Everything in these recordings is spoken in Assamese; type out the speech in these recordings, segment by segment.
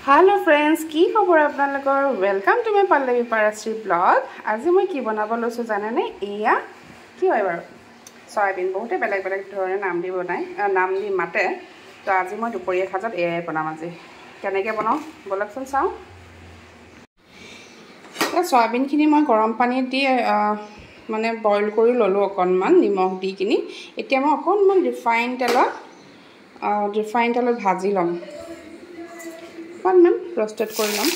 Hello friends, কি খবৰ আপোনালোকৰ welcome to my Pallavi Parashree blog আজি মই কি বনাব লৈছো জানেনে এয়া কি হয় বাৰু সয়াবিন বহুতে বেলেগ বেলেগ ধৰণে নাম দি বনাই নাম দি মাতে তো আজি মই দুপৰীয়া খাজত এয়াই বনাম আজি কেনেকৈ বনাও বলকচোন চাও সয়াবিনখিনি মই গৰম পানী দি মানে বইল কৰি ললো অকনমান নিমখ দি কিনি এতিয়া মই অকনমান ৰিফাইন তেলত ভাজি লম অকনমান roasted কৰি লম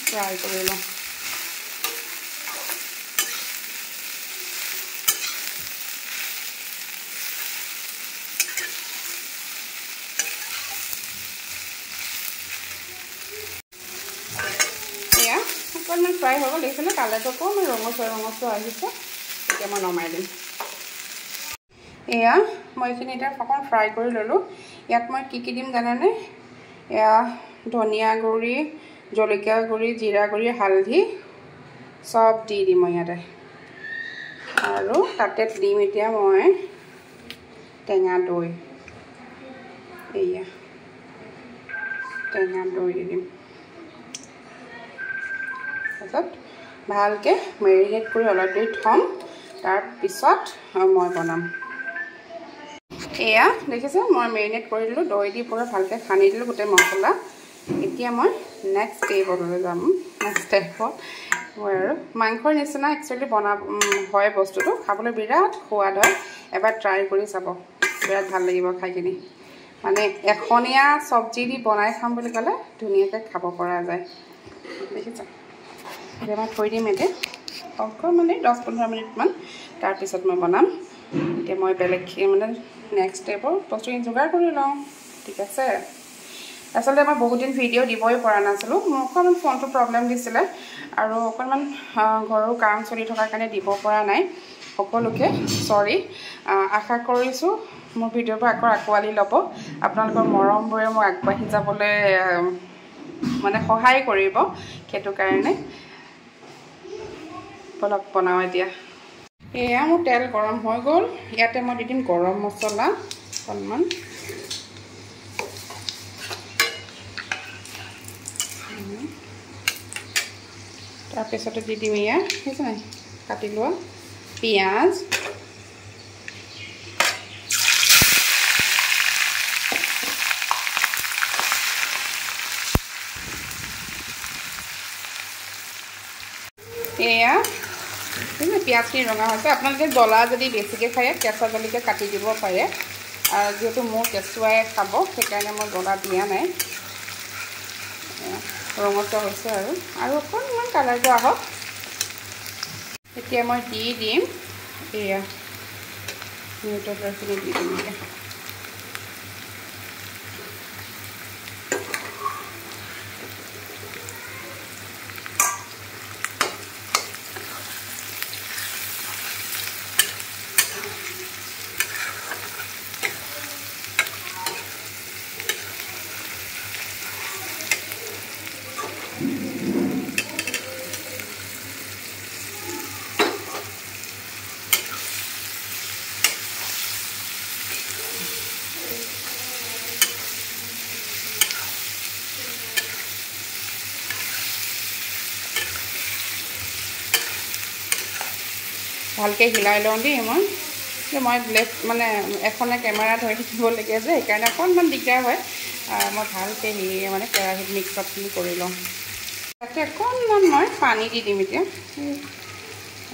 ফ্ৰাই কৰি লম এয়া অকনমান ফ্ৰাই হৈ গ'ল দেখিছেনে কালাৰটো অকনমান ৰঙচুৱা আহিছে এতিয়া মই নমাই দিম এয়া মই এইখিনি এটা অকন ফ্ৰাই কৰি ললো ইয়াত মই কি দিম জানেনে এয়া ধনিয়া গুৰি জলকীয়া গুৰি জিৰা গুৰি হালধি সব দি দিম ইয়াতে আৰু তাতে দিম এতিয়া মই টেঙা দৈ এয়া টেঙা দৈ দিম তাৰপিছত ভালকৈ মেৰিনেট কৰি অলপ দেৰি থম তাৰ পিছত মই বনাম এয়া দেখিছে মই মেৰিনেট কৰি দিলোঁ দৈ দি পুৰা ভালকৈ সানি দিলোঁ গোটেই মছলা এতিয়া মই নেক্সট ষ্টেপলৈ যাম নেক্সট ষ্টেপত মই আৰু মাংসৰ নিচিনা একচুৱেলি হয় বস্তুটো খাবলৈ বিৰাট সোৱাদ হয় এবাৰ ট্ৰাই কৰি চাব বিৰাট ভাল লাগিব খাই কিনি মানে এখনীয়া চব্জি দি বনাই খাম বুলি ক'লে ধুনীয়াকৈ খাব পৰা যায় দেখিছা এতিয়া মই থৈ দিম এতিয়া অকণমান 10-15 মিনিটমান তাৰপিছত মই বনাম এতিয়া মই বেলেগ মানে নেক্সট ষ্টেপৰ বস্তুখিনি যোগাৰ কৰি লওঁ ঠিক আছে আচলতে মই বহুত দিন ভিডিঅ' দিবই পৰা নাছিলোঁ মোৰ অকণমান ফোনটো প্ৰব্লেম দিছিলে আৰু অকণমান ঘৰৰ কাম চলি থকাৰ কাৰণে দিব পৰা নাই সকলোকে সৰি আশা কৰিছোঁ মোৰ ভিডিঅ'বোৰ আকোৱালি ল'ব আপোনালোকৰ মৰমবোৰে মোক আগবাঢ়ি যাবলৈ মানে সহায় কৰিব সেইটো কাৰণে বলক বনাওঁ এতিয়া এয়া মোৰ তেল গৰম হৈ গ'ল ইয়াতে মই দি দিম গৰম মছলা অকণমান তাৰপিছতে দি দিম এয়া ঠিক আছে কাটি লোৱা পিঁয়াজ এয়া পিঁয়াজখিনি ৰঙা হৈছে আপোনালোকে জ্বলা যদি বেছিকৈ খায় কেঁচা জলকীয়া কাটি দিব পাৰে আৰু যিহেতু মোৰ কেঁচুৱাই খাব সেইকাৰণে মই জ্বলা দিয়া নাই ৰঙচুৱা হৈছে আৰু অকণমান কালাৰটো আহক এতিয়া মই দি দিম এয়া নিউট্ৰেলখিনি দি দিম এতিয়া ভালকৈ হিলাই লওঁ দেই মই লেফ্ট মানে এখনে কেমেৰা ধৰি থাকিবলগীয়া যে সেইকাৰণে অকণমান দিগদাৰ হয় মই ভালকৈ মানে কেৰাহীত মিক্সআপখিনি কৰি লওঁ তাতে অকণমান মই পানী দি দিম এতিয়া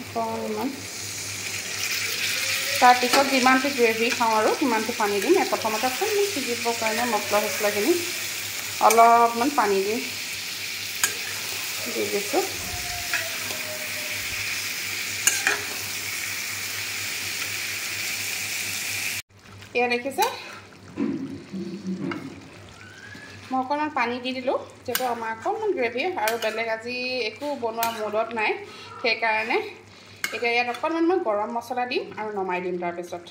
অকণমান তাৰপিছত যিমানটো গ্ৰেভি খাওঁ আৰু সিমানটো পানী দিম প্ৰথমতে অকণমান সিজিবৰ কাৰণে মছলাখিনি অলপমান পানী দি দিছোঁ এয়া দেখিছে মই অকণমান পানী দি দিলোঁ যিহেতু আমাৰ অকণমান গ্ৰেভি আৰু বেলেগ আজি একো বনোৱা মুডত নাই সেইকাৰণে এতিয়া ইয়াত অকণমান মই গৰম মছলা দিম আৰু নমাই দিম তাৰপিছত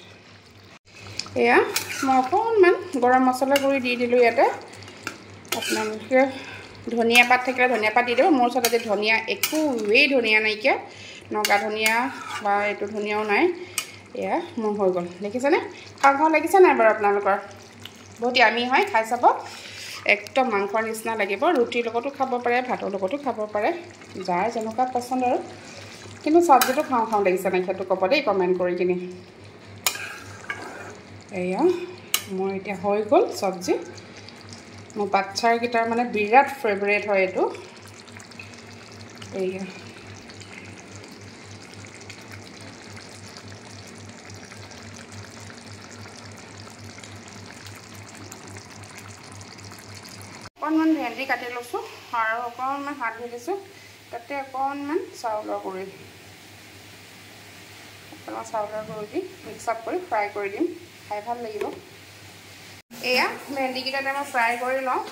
এয়া মই অকণমান গৰম মছলা গুড়ি দি দিলোঁ ইয়াতে আপোনালোকে ধনিয়া পাত থাকিলে ধনিয়া পাত দি দিব মোৰ ওচৰত আজি ধনিয়া একোৱেই ধনিয়া নাইকিয়া নগা ধনিয়া বা এইটো ধনিয়াও নাই এয়া মোৰ হৈ গ'ল দেখিছেনে খাওঁ খাওঁ লাগিছে নাই বাৰু আপোনালোকৰ বহুত ইয়ামি হয় খাই চাব একদম মাংসৰ নিচিনা লাগিব ৰুটিৰ লগতো খাব পাৰে ভাতৰ লগতো খাব পাৰে যাৰ যেনেকুৱা পচন্দ আৰু কিন্তু চব্জিটো খাওঁ খাওঁ লাগিছে নাই সেইটো ক'ব দেই কমেণ্ট কৰি কিনি এয়া মোৰ এতিয়া হৈ গ'ল চব্জি মোৰ বাচ্চাৰকেইটাৰ মানে বিৰাট ফেভৰেট হয় এইটো এয়া অকণমান ভেন্দি কাটি লৈছোঁ আৰু অকণমান হালধি দিছোঁ তাতে অকণমান চাউলৰ গুড়ি দি মিক্স আপ কৰি ফ্ৰাই কৰি দিম খাই ভাল লাগিব এয়া ভেন্দিকেইটাতে মই ফ্ৰাই কৰি লওঁ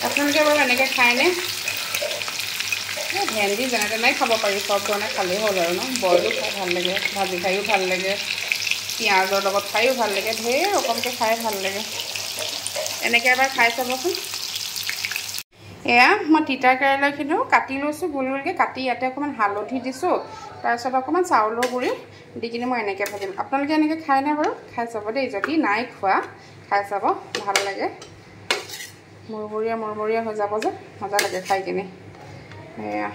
আপোনালোকে বাৰু এনেকৈ খায়নে ভেন্দি যেনে তেনে খাব পাৰি চব ধৰণে খালেই হ'ল আৰু ন বইলো খাই ভাল লাগে ভাজি খায়ো ভাল লাগে পিঁয়াজৰ লগত খায়ো ভাল লাগে ঢেৰ ৰকমকৈ খাই ভাল লাগে এনেকৈ এবাৰ খাই চাবচোন এয়া মই তিতা কেৰেলাখিনিও কাটি লৈছোঁ গোল গোলকৈ কাটি ইয়াতে অকণমান হালধি দিছোঁ তাৰপিছত অকণমান চাউলৰ গুড়ি দি কিনে মই এনেকৈ ভাজিম আপোনালোকে এনেকৈ খায়নে বাৰু খাই চাব দেই যদি নাই খোৱা খাই চাব ভাল লাগে মৰমৰীয়া হৈ যাব যে মজা লাগে খাই কিনে এয়া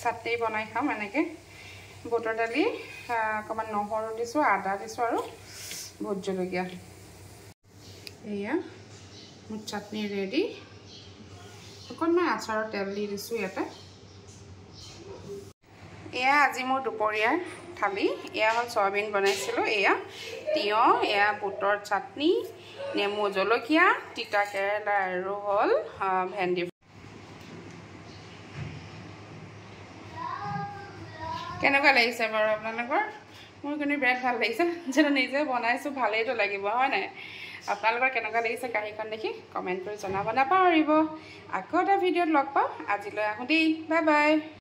চাটনি বনাই খাম এনেকৈ বুটৰ দালি অকণমান নহৰু দিছোঁ আদা দিছোঁ আৰু ভোট জলকীয়া এয়া মোৰ চাটনি ৰেডি অকণমান আচাৰৰ তেল দি দিছোঁ ইয়াতে এয়া আজি মোৰ দুপৰীয়াৰ থালি এয়া হ'ল চয়াবিন বনাইছিলোঁ এয়া তিয়ঁহ এয়া বুটৰ চাটনি নেমু জলকীয়া তিতা কেৰেলা আৰু হ'ল ভেন্দি কেনেকুৱা লাগিছে বাৰু আপোনালোকৰ মোৰ কিন্তু বিৰাট ভাল লাগিছে যেনে নিজে বনাইছোঁ ভালেইতো লাগিব হয় নাই আপোনালোকৰ কেনেকুৱা লাগিছে কাঁহীখন দেখি কমেণ্ট কৰি জনাব নাপাহৰিব আকৌ এটা ভিডিঅ'ত লগ পাম আজিলৈ আহোঁ দেই বাই বাই